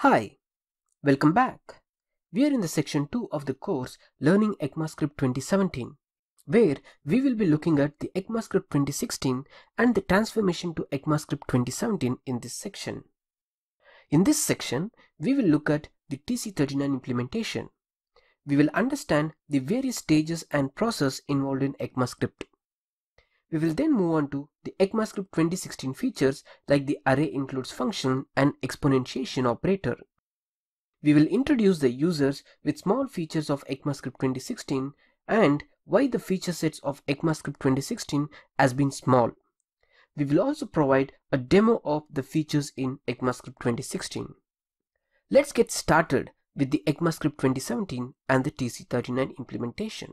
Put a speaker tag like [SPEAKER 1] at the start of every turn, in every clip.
[SPEAKER 1] Hi, welcome back. We are in the section 2 of the course Learning ECMAScript 2017, where we will be looking at the ECMAScript 2016 and the transformation to ECMAScript 2017 in this section. In this section, we will look at the TC39 implementation. We will understand the various stages and process involved in ECMAScript. We will then move on to the ECMAScript 2016 features like the array includes function and exponentiation operator. We will introduce the users with small features of ECMAScript 2016 and why the feature sets of ECMAScript 2016 has been small. We will also provide a demo of the features in ECMAScript 2016. Let's get started with the ECMAScript 2017 and the TC39 implementation.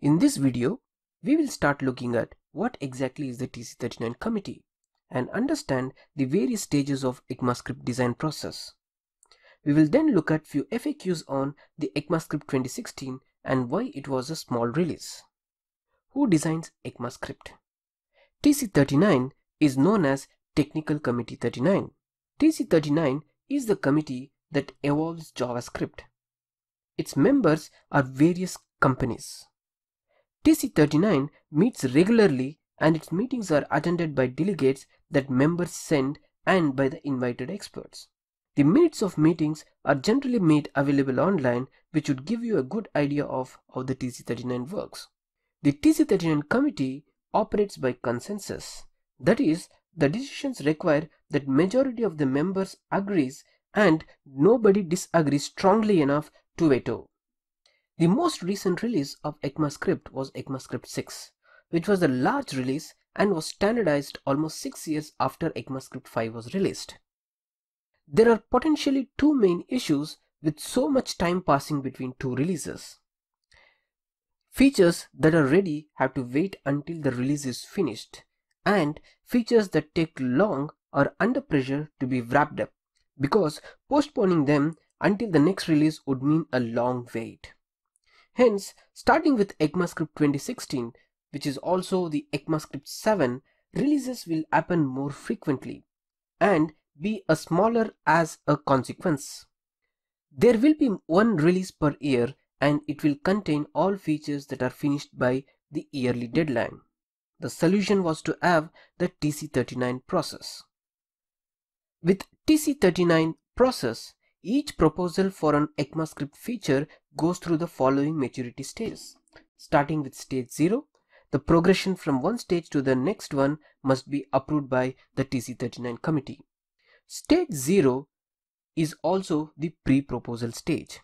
[SPEAKER 1] In this video, we will start looking at what exactly is the TC39 committee and understand the various stages of ECMAScript design process. We will then look at few FAQs on the ECMAScript 2016 and why it was a small release. Who designs ECMAScript? TC39 is known as Technical Committee 39. TC39 is the committee that evolves JavaScript. Its members are various companies. TC39 meets regularly and its meetings are attended by delegates that members send and by the invited experts. The minutes of meetings are generally made available online, which would give you a good idea of how the TC39 works. The TC39 committee operates by consensus. That is, the decisions require that majority of the members agrees and nobody disagrees strongly enough to veto. The most recent release of ECMAScript was ECMAScript 6, which was a large release and was standardized almost 6 years after ECMAScript 5 was released. There are potentially two main issues with so much time passing between two releases. Features that are ready have to wait until the release is finished, and features that take long are under pressure to be wrapped up, because postponing them until the next release would mean a long wait. Hence, starting with ECMAScript 2016, which is also the ECMAScript 7, releases will happen more frequently and be a smaller as a consequence. There will be one release per year and it will contain all features that are finished by the yearly deadline. The solution was to have the TC39 process. With TC39 process, each proposal for an ECMAScript feature goes through the following maturity stages. Starting with stage 0, the progression from one stage to the next one must be approved by the TC39 committee. Stage 0 is also the pre-proposal stage.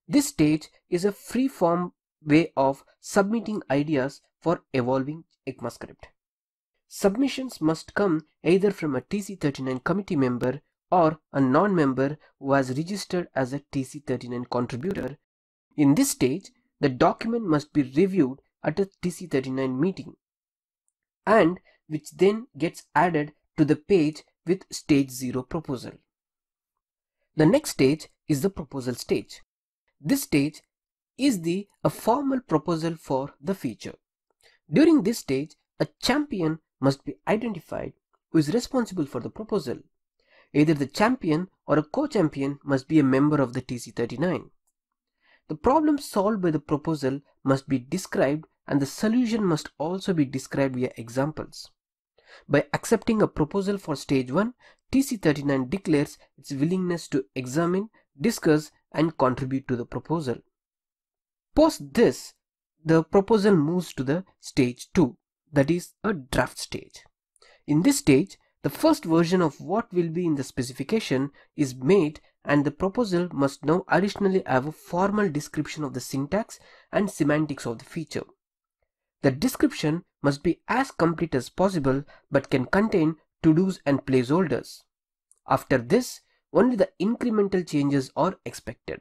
[SPEAKER 1] This stage is a free-form way of submitting ideas for evolving ECMAScript. Submissions must come either from a TC39 committee member or a non-member who has registered as a TC39 contributor. In this stage, the document must be reviewed at a TC39 meeting, and which then gets added to the page with stage 0 proposal. The next stage is the proposal stage. This stage is a formal proposal for the feature. During this stage, a champion must be identified who is responsible for the proposal. Either the champion or a co-champion must be a member of the TC39. The problem solved by the proposal must be described and the solution must also be described via examples. By accepting a proposal for stage 1, TC39 declares its willingness to examine, discuss and contribute to the proposal. Post this, the proposal moves to the stage 2, that is a draft stage. In this stage, the first version of what will be in the specification is made and the proposal must now additionally have a formal description of the syntax and semantics of the feature. The description must be as complete as possible but can contain to-dos and placeholders. After this, only the incremental changes are expected.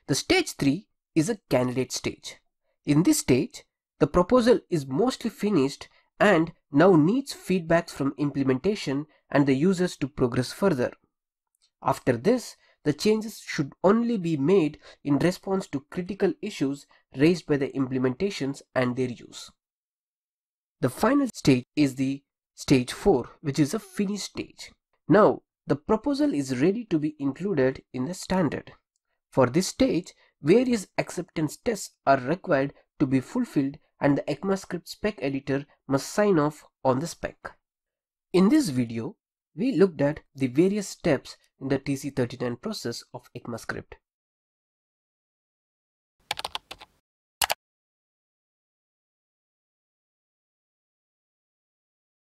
[SPEAKER 1] The stage 3 is a candidate stage. In this stage, the proposal is mostly finished and now needs feedbacks from implementation and the users to progress further. After this, the changes should only be made in response to critical issues raised by the implementations and their use. The final stage is the stage 4, which is a finish stage. Now, the proposal is ready to be included in the standard. For this stage, various acceptance tests are required to be fulfilled and the ECMAScript spec editor must sign off on the spec. In this video, we looked at the various steps in the TC39 process of ECMAScript.